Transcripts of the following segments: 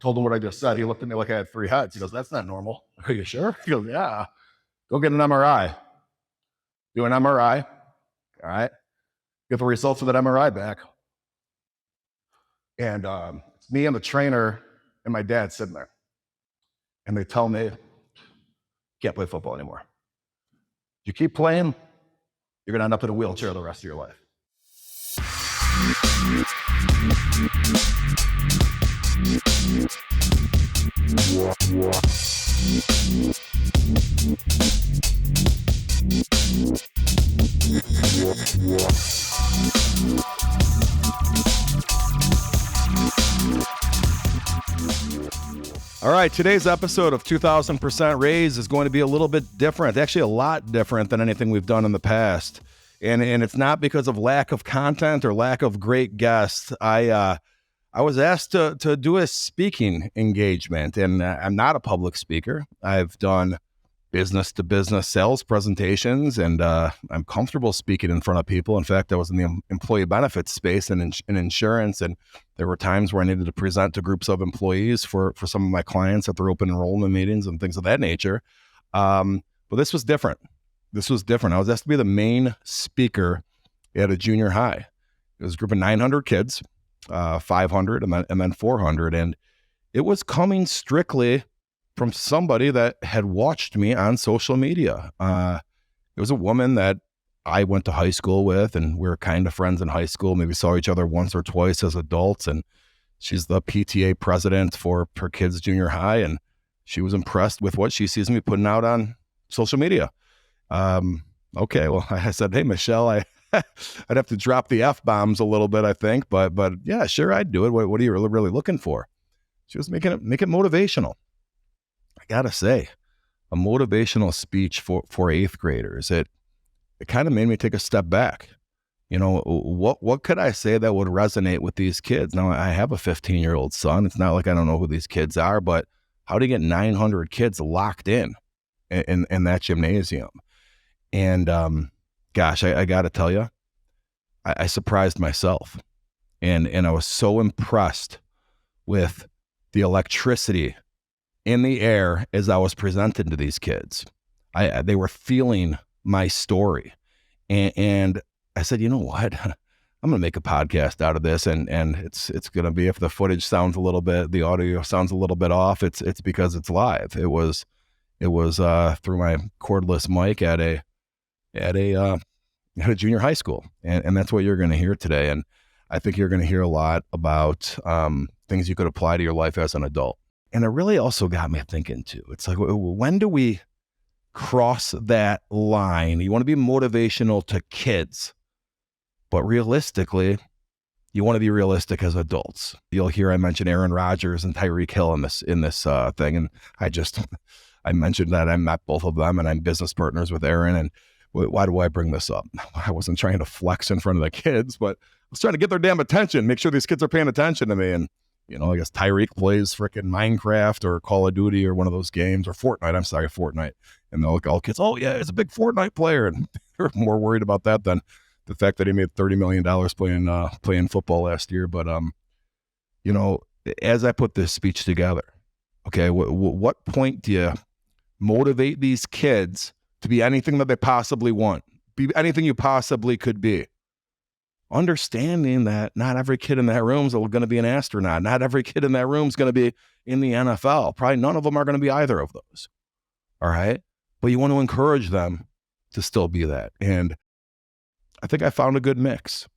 told him what I just said. He looked at me like I had 3 heads. He goes, "That's not normal." Are you sure? He goes, "Yeah. Go get an MRI. Do an MRI. All right. Get the results of that MRI back." And it's me and the trainer and my dad sitting there. And they tell me, "Can't play football anymore. If you keep playing, you're going to end up in a wheelchair the rest of your life." All right, today's episode of 2000% Raise is going to be a little bit different, actually a lot different than anything we've done in the past. And it's not because of lack of content or lack of great guests. I was asked to do a speaking engagement, and I'm not a public speaker. I've done business-to-business sales presentations, and I'm comfortable speaking in front of people. In fact, I was in the employee benefits space and in insurance, and there were times where I needed to present to groups of employees for some of my clients at their open enrollment meetings and things of that nature. But this was different. I was asked to be the main speaker at a junior high. It was a group of 900 kids, 500 and then 400. And it was coming strictly from somebody that had watched me on social media. It was a woman that I went to high school with, and we were kind of friends in high school. Maybe saw each other once or twice as adults. And she's the PTA president for her kids' junior high. And she was impressed with what she sees me putting out on social media. Okay, well, I said, "Hey, Michelle, I'd have to drop the F-bombs a little bit, I think, but yeah, sure, I'd do it. What are you really looking for?" She was make it motivational. I gotta say, a motivational speech for eighth graders, it kind of made me take a step back. You know, what could I say that would resonate with these kids? Now, I have a 15-year-old son. It's not like I don't know who these kids are, but how do you get 900 kids locked in that gymnasium? And gosh, I got to tell you, I surprised myself, and I was so impressed with the electricity in the air as I was presented to these kids. They were feeling my story, and I said, "You know what? I'm going to make a podcast out of this, and it's going to be, if the footage sounds a little bit, the audio sounds a little bit off, it's because it's live." It was through my cordless mic at a junior high school. And that's what you're going to hear today. And I think you're going to hear a lot about things you could apply to your life as an adult. And it really also got me thinking too. It's like, when do we cross that line? You want to be motivational to kids, but realistically, you want to be realistic as adults. You'll hear I mention Aaron Rodgers and Tyreek Hill in this thing. And I mentioned that I met both of them, and I'm business partners with Aaron. And why do I bring this up? I wasn't trying to flex in front of the kids, but I was trying to get their damn attention, make sure these kids are paying attention to me. And, you know, I guess Tyreek plays frickin' Minecraft or Call of Duty or one of those games, or Fortnite. And they'll look, all kids, "Oh yeah, he's a big Fortnite player." And they're more worried about that than the fact that he made $30 million playing football last year. But, you know, as I put this speech together, okay, what point do you motivate these kids to be anything that they possibly want, be anything you possibly could be? Understanding that not every kid in that room is going to be an astronaut. Not every kid in that room is going to be in the NFL. Probably none of them are going to be either of those. All right. But you want to encourage them to still be that. And I think I found a good mix.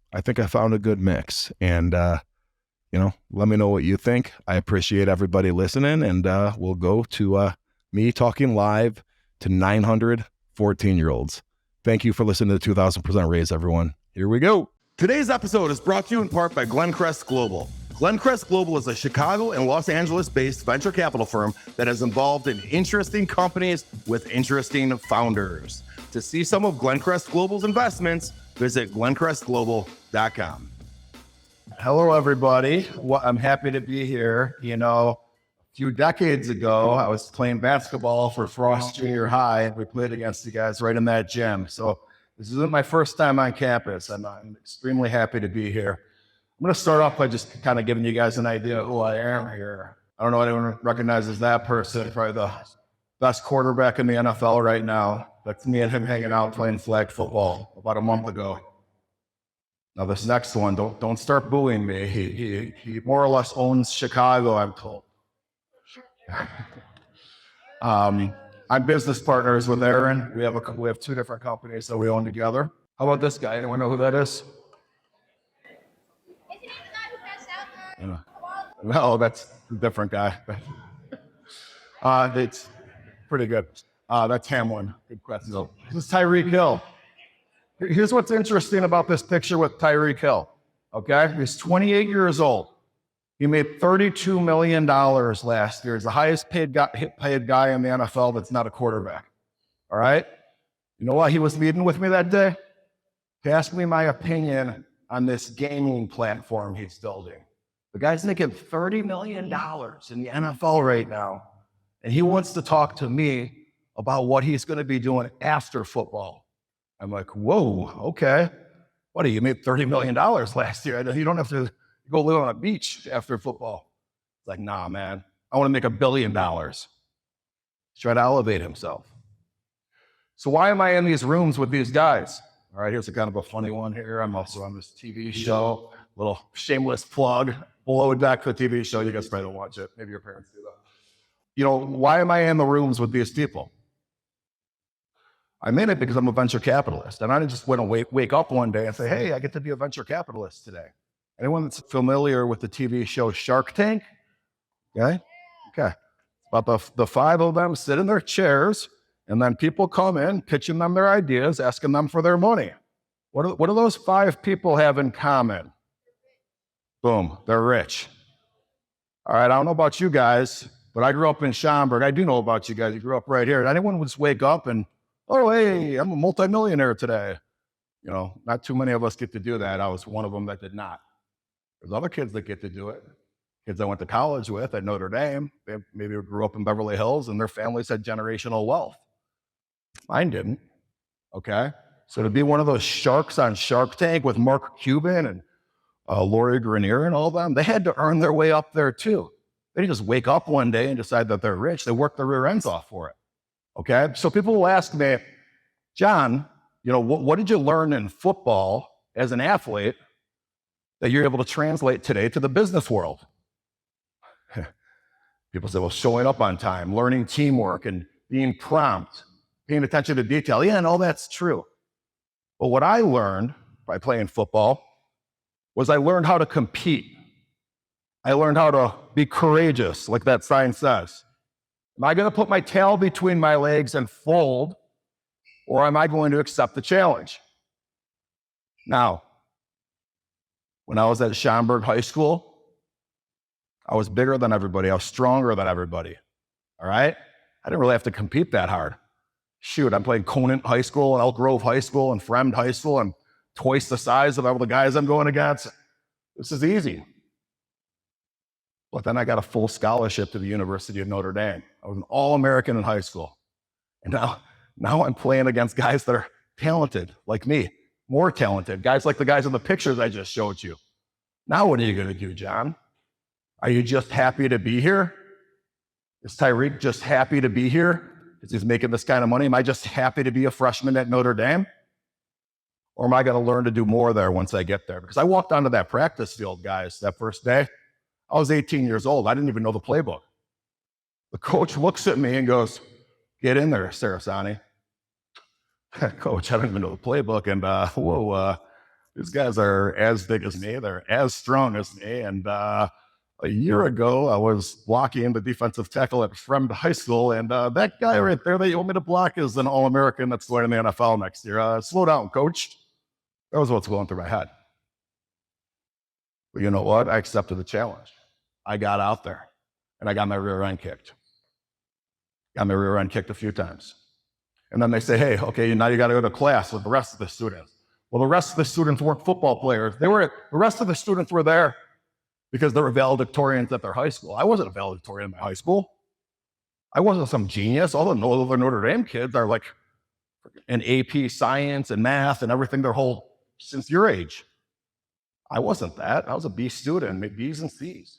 And, you know, let me know what you think. I appreciate everybody listening, and we'll go to me talking live to 900 14-year-olds. Thank you for listening to the 2000% Raise, everyone. Here we go. Today's episode is brought to you in part by Glencrest Global. Glencrest Global is a Chicago and Los Angeles-based venture capital firm that is involved in interesting companies with interesting founders. To see some of Glencrest Global's investments, visit glencrestglobal.com. Hello, everybody. I'm happy to be here. You know, a few decades ago, I was playing basketball for Frost Junior High, and we played against the guys right in that gym. So this isn't my first time on campus. I'm extremely happy to be here. I'm going to start off by just kind of giving you guys an idea of who I am here. I don't know if anyone recognizes that person, probably the best quarterback in the NFL right now. That's me and him hanging out playing flag football about a month ago. Now this next one, don't start booing me. He more or less owns Chicago, I'm told. I'm business partners with Aaron. We have two different companies that we own together. How about this guy? Anyone know who that is? No, that's a different guy. It's pretty good. That's Hamlin. Good question. This is Tyreek Hill. Here's what's interesting about this picture with Tyreek Hill. Okay, he's 28 years old. He made $32 million last year. He's the highest paid guy in the NFL that's not a quarterback. All right? You know why he was meeting with me that day? To ask me my opinion on this gaming platform he's building. The guy's making $30 million in the NFL right now, and he wants to talk to me about what he's going to be doing after football. I'm like, whoa, okay. What, you made $30 million last year? You don't have to go live on a beach after football. It's like, nah, man, I want to make $1 billion. He's trying to elevate himself. So why am I in these rooms with these guys? All right, here's a kind of a funny one here. I'm also on this TV show, little shameless plug. Below deck, the TV show. You guys probably don't watch it. Maybe your parents do that. You know, why am I in the rooms with these people? I'm in it because I'm a venture capitalist. And I didn't just want to wake up one day and say, hey, I get to be a venture capitalist today. Anyone that's familiar with the TV show Shark Tank? Okay. About the five of them sit in their chairs, and then people come in, pitching them their ideas, asking them for their money. What do those five people have in common? Boom, they're rich. All right, I don't know about you guys, but I grew up in Schaumburg. I do know about you guys. You grew up right here. Anyone would just wake up and, oh, hey, I'm a multimillionaire today. You know, not too many of us get to do that. I was one of them that did not. There's other kids that get to do it. Kids I went to college with at Notre Dame, they maybe grew up in Beverly Hills and their families had generational wealth. Mine didn't, okay? So to be one of those sharks on Shark Tank with Mark Cuban and Lori Greiner and all of them, they had to earn their way up there too. They didn't just wake up one day and decide that they're rich. They worked their rear ends off for it, okay? So people will ask me, John, you know, what did you learn in football as an athlete that you're able to translate today to the business world? People say, well, showing up on time, learning teamwork, and being prompt, paying attention to detail. Yeah, and all that's true. But what I learned by playing football was I learned how to compete. I learned how to be courageous, like that sign says. Am I going to put my tail between my legs and fold, or am I going to accept the challenge? Now, when I was at Schaumburg High School, I was bigger than everybody. I was stronger than everybody, all right? I didn't really have to compete that hard. Shoot, I'm playing Conant High School and Elk Grove High School and Fremd High School. I'm twice the size of all the guys I'm going against. This is easy. But then I got a full scholarship to the University of Notre Dame. I was an All-American in high school. And now I'm playing against guys that are talented, like me, more talented, guys like the guys in the pictures I just showed you. Now what are you going to do, John? Are you just happy to be here? Is Tyreek just happy to be here because he's making this kind of money? Am I just happy to be a freshman at Notre Dame? Or am I going to learn to do more there once I get there? Because I walked onto that practice field, guys, that first day. I was 18 years old. I didn't even know the playbook. The coach looks at me and goes, get in there, Cerasani. Coach, I don't even know the playbook. And these guys are as big as me. They're as strong as me. And a year ago, I was blocking the defensive tackle at Fremd High School, and that guy right there that you want me to block is an All-American that's going to the NFL next year. Slow down, coach. That was what's going through my head. But you know what? I accepted the challenge. I got out there, and I got my rear end kicked. Got my rear end kicked a few times. And then they say, hey, okay, now you got to go to class with the rest of the students. Well, the rest of the students weren't football players. The rest of the students were there because they were valedictorians at their high school. I wasn't a valedictorian in my high school. I wasn't some genius. All the other Notre Dame kids are like in AP science and math and everything their whole, since your age. I wasn't that. I was a B student, B's and C's.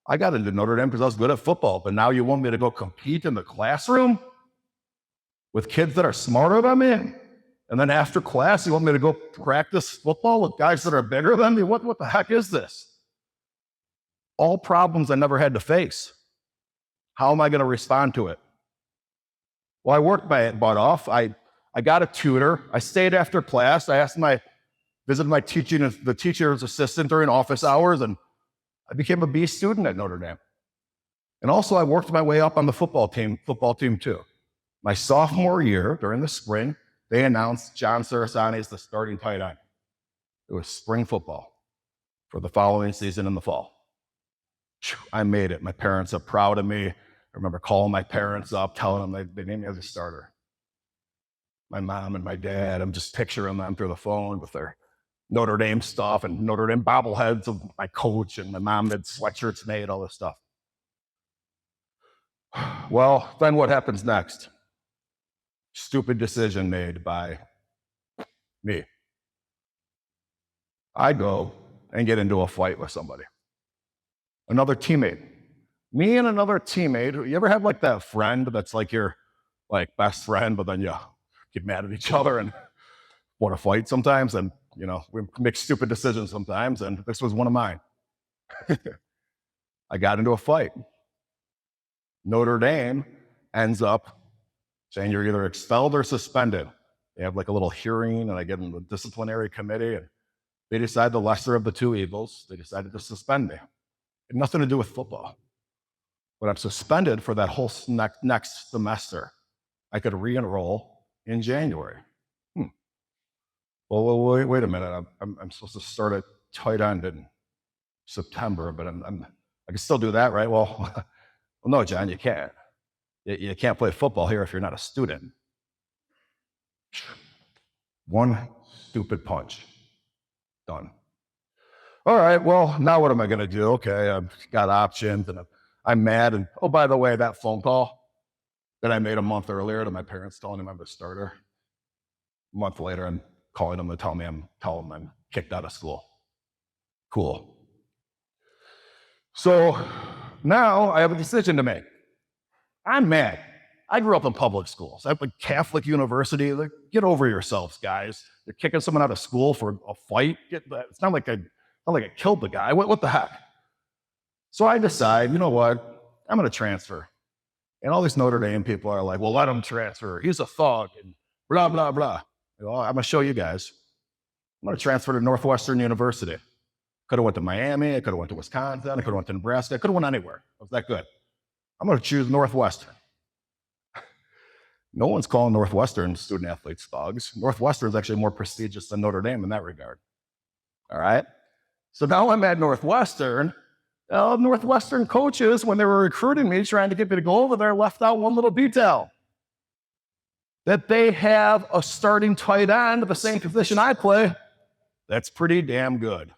I got into Notre Dame because I was good at football, but now you want me to go compete in the classroom with kids that are smarter than me? And then after class, you want me to go practice football with guys that are bigger than me? What the heck is this? All problems I never had to face. How am I going to respond to it? Well, I worked my butt off. I got a tutor. I stayed after class. I visited the teacher's assistant during office hours, and I became a B student at Notre Dame. And also, I worked my way up on the football team too. My sophomore year, during the spring, they announced John Cerasani as the starting tight end. It was spring football for the following season in the fall. I made it. My parents are proud of me. I remember calling my parents up, telling them they named me as a starter. My mom and my dad, I'm just picturing them through the phone with their Notre Dame stuff and Notre Dame bobbleheads of my coach, and my mom had sweatshirts made, all this stuff. Well, then what happens next? Stupid decision made by me. I go and get into a fight with somebody. Another teammate. Me and another teammate. You ever have like that friend that's like your best friend, but then you get mad at each other and want to fight sometimes, and we make stupid decisions sometimes, and this was one of mine. I got into a fight. Notre Dame ends up saying you're either expelled or suspended. They have like a little hearing, and I get in the disciplinary committee, and they decide the lesser of the two evils. They decided to suspend me. It had nothing to do with football. But I'm suspended for that whole next semester. I could re-enroll in January. Well, wait a minute. I'm supposed to start at tight end in September, but I can still do that, right? Well, no, John, you can't. You can't play football here if you're not a student. One stupid punch. Done. All right, well, now what am I going to do? Okay, I've got options, and I'm mad. And oh, by the way, that phone call that I made a month earlier to my parents telling them I'm a starter, a month later, I'm calling them to tell them I'm kicked out of school. Cool. So now I have a decision to make. I'm mad. I grew up in public schools. I have a Catholic university. Like, get over yourselves, guys. You're kicking someone out of school for a fight. It's not like I killed the guy. What the heck? So I decide, you know what? I'm going to transfer. And all these Notre Dame people are like, well, let him transfer. He's a thug and blah, blah, blah. Well, I'm going to show you guys. I'm going to transfer to Northwestern University. Could have went to Miami. I could have went to Wisconsin. I could have went to Nebraska. I could have went anywhere. I was that good. I'm going to choose Northwestern. No one's calling Northwestern student athletes thugs. Northwestern is actually more prestigious than Notre Dame in that regard. All right? So now I'm at Northwestern. Northwestern coaches, when they were recruiting me, trying to get me to go over there, left out one little detail. That they have a starting tight end of the same position I play. That's pretty damn good.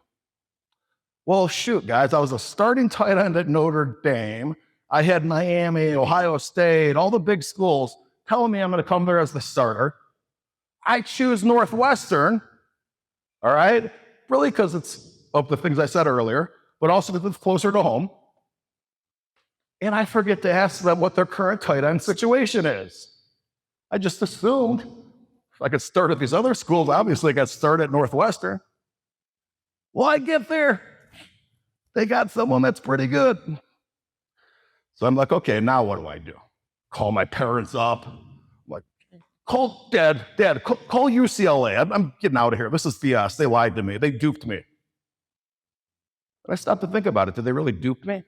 Well, shoot, guys, I was a starting tight end at Notre Dame. I had Miami, Ohio State, all the big schools telling me I'm going to come there as the starter. I choose Northwestern, all right? Really because it's of the things I said earlier, but also because it's closer to home. And I forget to ask them what their current tight end situation is. I just assumed if I could start at these other schools, obviously I got started at Northwestern. Well, I get there. They got someone that's pretty good. So I'm like, okay, now what do I do? Call my parents up. I'm like, call Dad, call UCLA. I'm getting out of here. This is BS. They lied to me. They duped me. But I stopped to think about it. Did they really dupe me?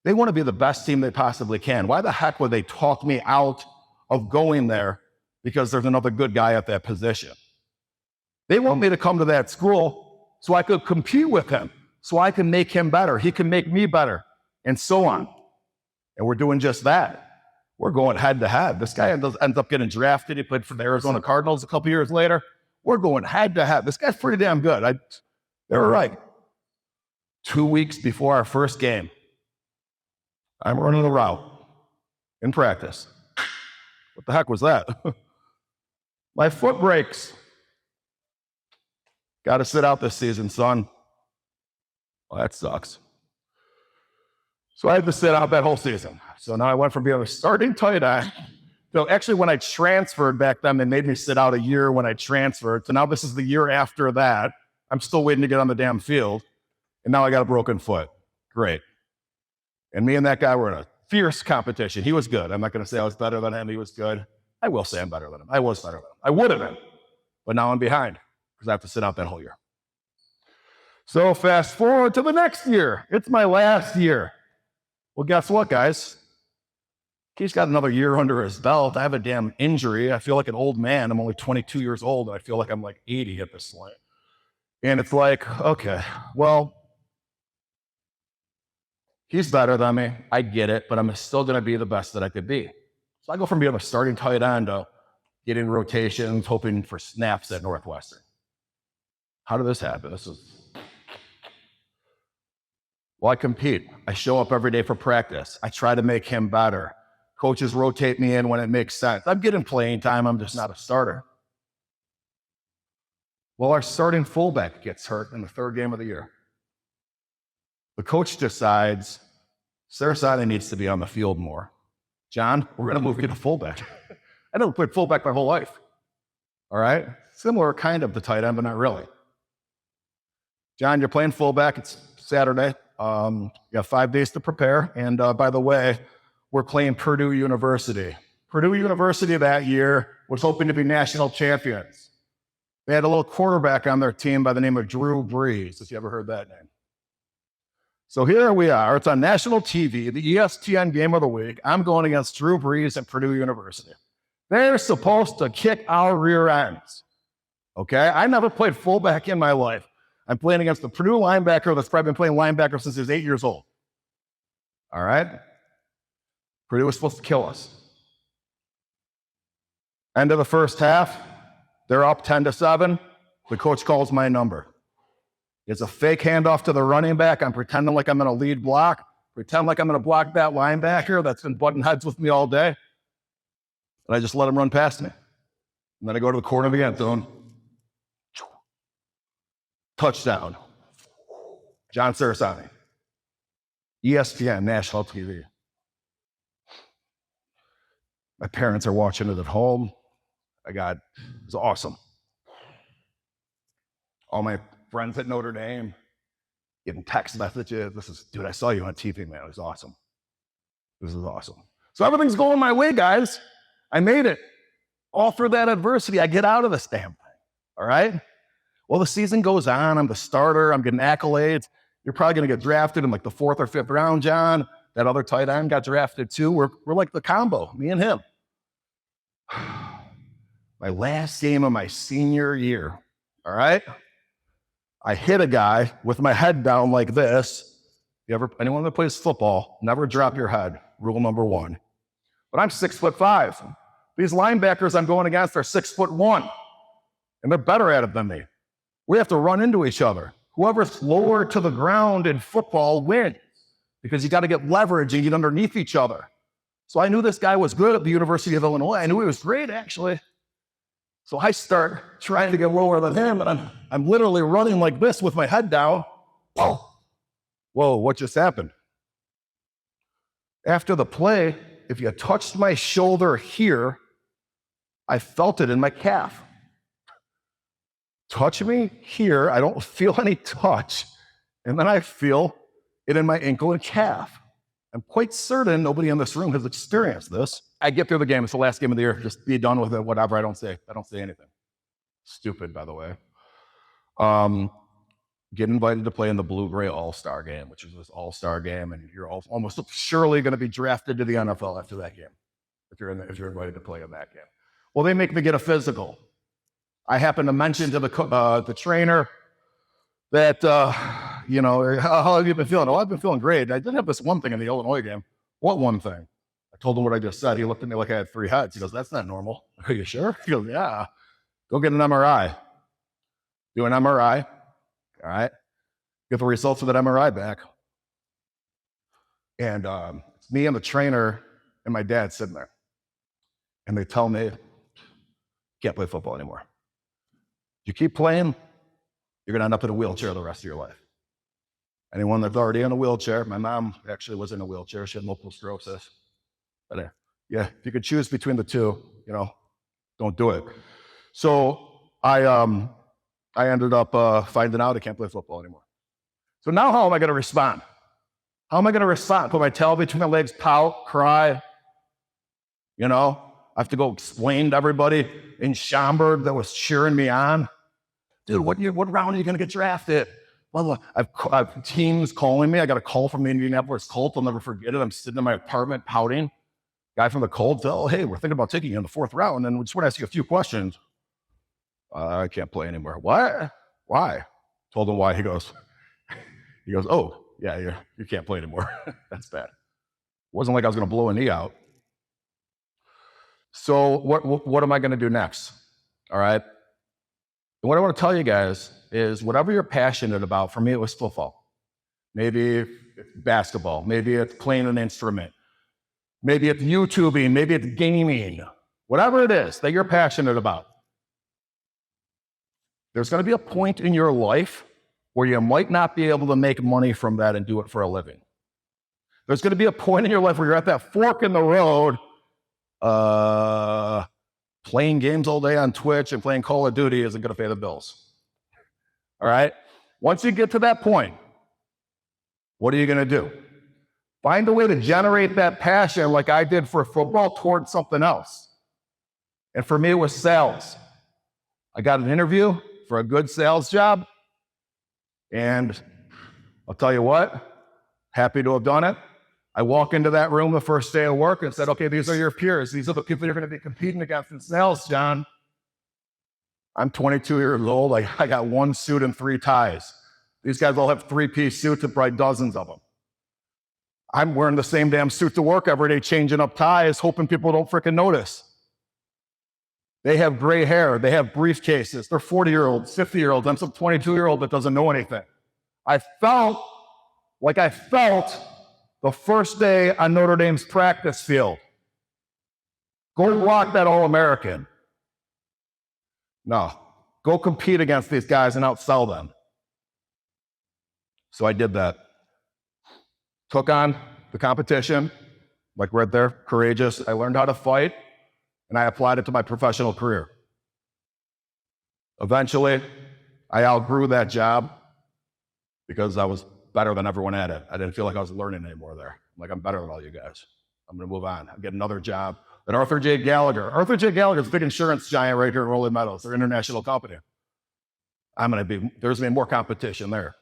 They want to be the best team they possibly can. Why the heck would they talk me out of going there because there's another good guy at that position? They want me to come to that school so I could compete with him, so I can make him better. He can make me better, and so on. And we're doing just that. We're going head to head. This guy ends up getting drafted. He played for the Arizona Cardinals a couple years later. We're going head to head. This guy's pretty damn good. They were right. 2 weeks before our first game, I'm running a route in practice. What the heck was that? My foot breaks. Got to sit out this season, son. Well, that sucks. So I had to sit out that whole season. So now I went from being a starting tight end. So actually, when I transferred back then, they made me sit out a year when I transferred. So now this is the year after that. I'm still waiting to get on the damn field. And now I got a broken foot. Great. And me and that guy were in a fierce competition. He was good. I'm not going to say I was better than him. He was good. I will say I'm better than him. I was better than him. I would have been. But now I'm behind because I have to sit out that whole year. So fast forward to the next year. It's my last year. Well, guess what, guys? He's got another year under his belt. I have a damn injury. I feel like an old man. I'm only 22 years old, and I feel like I'm like 80 at this point. And it's like, okay, well, he's better than me. I get it, but I'm still going to be the best that I could be. So I go from being a starting tight end to getting rotations, hoping for snaps at Northwestern. How did this happen? Well, I compete. I show up every day for practice. I try to make him better. Coaches rotate me in when it makes sense. I'm getting playing time. I'm just not a starter. Well, our starting fullback gets hurt in the third game of the year. The coach decides Cerasani needs to be on the field more. John, we're going to move you to fullback. I never played fullback my whole life. All right? Similar kind of to tight end, but not really. John, you're playing fullback. It's Saturday. You have 5 days to prepare. And by the way, we're playing Purdue University. Purdue University that year was hoping to be national champions. They had a little quarterback on their team by the name of Drew Brees, if you ever heard that name. So here we are. It's on national TV, the ESPN game of the week. I'm going against Drew Brees at Purdue University. They're supposed to kick our rear ends. Okay? I never played fullback in my life. I'm playing against the Purdue linebacker that's probably been playing linebacker since he was 8 years old. All right? Purdue was supposed to kill us. End of the first half, they're up 10-7. The coach calls my number. It's a fake handoff to the running back. I'm pretending like I'm going to lead block, pretend like I'm going to block that linebacker that's been butting heads with me all day. And I just let him run past me. And then I go to the corner of the end zone. Touchdown. John Cerasani. ESPN, national TV. My parents are watching it at home. It was awesome. All my friends at Notre Dame getting text messages. Dude, I saw you on TV, man. It was awesome. This is awesome. So everything's going my way, guys. I made it. All through that adversity, I get out of this damn thing. All right? Well, the season goes on. I'm the starter. I'm getting accolades. You're probably going to get drafted in like the 4th or 5th round, John. That other tight end got drafted too. We're like the combo, me and him. My last game of my senior year, all right? I hit a guy with my head down like this. Anyone that plays football, never drop your head. Rule number 1. But I'm 6'5". These linebackers I'm going against are 6'1", and they're better at it than me. We have to run into each other. Whoever's lower to the ground in football wins because you got to get leverage and get underneath each other. So I knew this guy was good at the University of Illinois. I knew he was great, actually. So I start trying to get lower than him, and I'm literally running like this with my head down. Whoa, what just happened? After the play, if you touched my shoulder here, I felt it in my calf. Touch me here, I don't feel any touch, and then I feel it in my ankle and calf. I'm quite certain nobody in this room has experienced this. I get through the game. It's the last game of the year. Just be done with it, whatever. I don't say anything. Stupid, by the way. Get invited to play in the Blue-Gray All-Star game, which is this All-Star game, and you're almost surely going to be drafted to the NFL after that game, if you're invited to play in that game. Well, they make me get a physical. I happen to mention to the trainer that, how have you been feeling? Oh, I've been feeling great. I did have this one thing in the Illinois game. What one thing? I told him what I just said. He looked at me like I had 3 heads. He goes, that's not normal. Are you sure? He goes, yeah. Go get an MRI. Do an MRI. All right. Get the results of that MRI back. And it's me and the trainer and my dad sitting there. And they tell me, can't play football anymore. You keep playing, you're going to end up in a wheelchair the rest of your life. Anyone that's already in a wheelchair, my mom actually was in a wheelchair. She had multiple sclerosis. But yeah, if you could choose between the two, don't do it. So I ended up finding out I can't play football anymore. So now how am I going to respond? How am I going to respond? Put my tail between my legs, pout, cry? I have to go explain to everybody in Schaumburg that was cheering me on. Dude, what round are you going to get drafted? Well, I've teams calling me. I got a call from the Indianapolis Colts. I'll never forget it. I'm sitting in my apartment pouting. Guy from the Colts, oh, hey, we're thinking about taking you in the 4th round, and we just want to ask you a few questions. I can't play anymore. What? Why? Told him why. He goes, oh, yeah, you can't play anymore. That's bad. It wasn't like I was going to blow a knee out. So what am I going to do next? All right. And what I want to tell you guys is whatever you're passionate about, for me, it was football. Maybe it's basketball. Maybe it's playing an instrument. Maybe it's YouTubing. Maybe it's gaming. Whatever it is that you're passionate about. There's going to be a point in your life where you might not be able to make money from that and do it for a living. There's going to be a point in your life where you're at that fork in the road, playing games all day on Twitch and playing Call of Duty isn't going to pay the bills. All right? Once you get to that point, what are you going to do? Find a way to generate that passion like I did for football towards something else. And for me, it was sales. I got an interview for a good sales job. And I'll tell you what, happy to have done it. I walk into that room the first day of work and said, okay, these are your peers. These are the people you're going to be competing against in sales, John. I'm 22 years old. I got 1 suit and 3 ties. These guys all have 3-piece suits and probably dozens of them. I'm wearing the same damn suit to work every day, changing up ties, hoping people don't freaking notice. They have gray hair. They have briefcases. They're 40-year-olds, 50-year-olds. I'm some 22-year-old that doesn't know anything. I felt like I felt the first day on Notre Dame's practice field. Go block that All-American. No, go compete against these guys and outsell them. So I did that. Took on the competition, like right there, courageous. I learned how to fight, and I applied it to my professional career. Eventually, I outgrew that job because I was better than everyone at it. I didn't feel like I was learning anymore there. I'm like, I'm better than all you guys. I'm going to move on. I'll get another job at Arthur J. Gallagher. Arthur J. Gallagher is a big insurance giant right here in Rolling Meadows. They're an international company. There's going to be more competition there.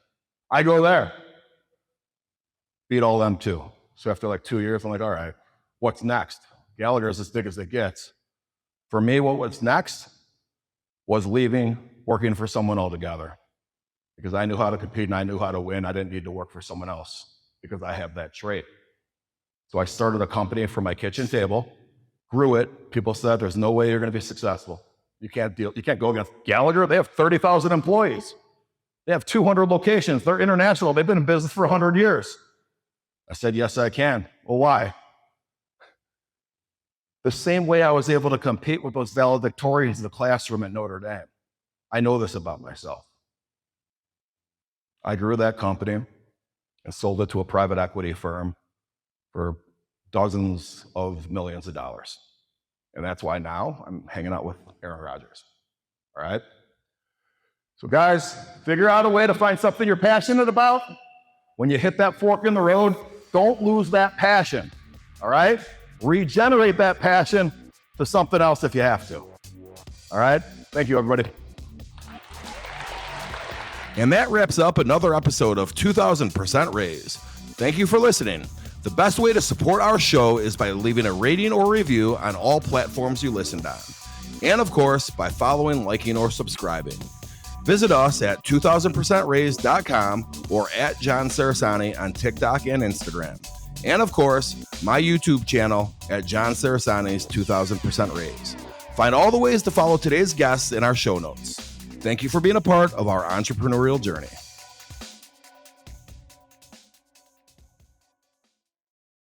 I go there. Beat all them too. So after like 2 years, I'm like, all right, what's next? Gallagher is as big as it gets. For me, what was next was leaving, working for someone altogether. Because I knew how to compete and I knew how to win. I didn't need to work for someone else because I have that trait. So I started a company from my kitchen table, grew it. People said, there's no way you're going to be successful. You can't go against Gallagher. They have 30,000 employees. They have 200 locations. They're international. They've been in business for 100 years. I said, yes, I can. Well, why? The same way I was able to compete with those valedictorians in the classroom at Notre Dame. I know this about myself. I grew that company and sold it to a private equity firm for dozens of millions of dollars. And that's why now I'm hanging out with Aaron Rodgers. All right? So guys, figure out a way to find something you're passionate about. When you hit that fork in the road, don't lose that passion. All right? Regenerate that passion to something else if you have to. All right? Thank you, everybody. And that wraps up another episode of 2000% Raise. Thank you for listening. The best way to support our show is by leaving a rating or review on all platforms you listened on. And of course, by following, liking, or subscribing. Visit us at 2000percentraise.com or at John Cerasani on TikTok and Instagram. And of course, my YouTube channel at John Cerasani's 2000% Raise. Find all the ways to follow today's guests in our show notes. Thank you for being a part of our entrepreneurial journey.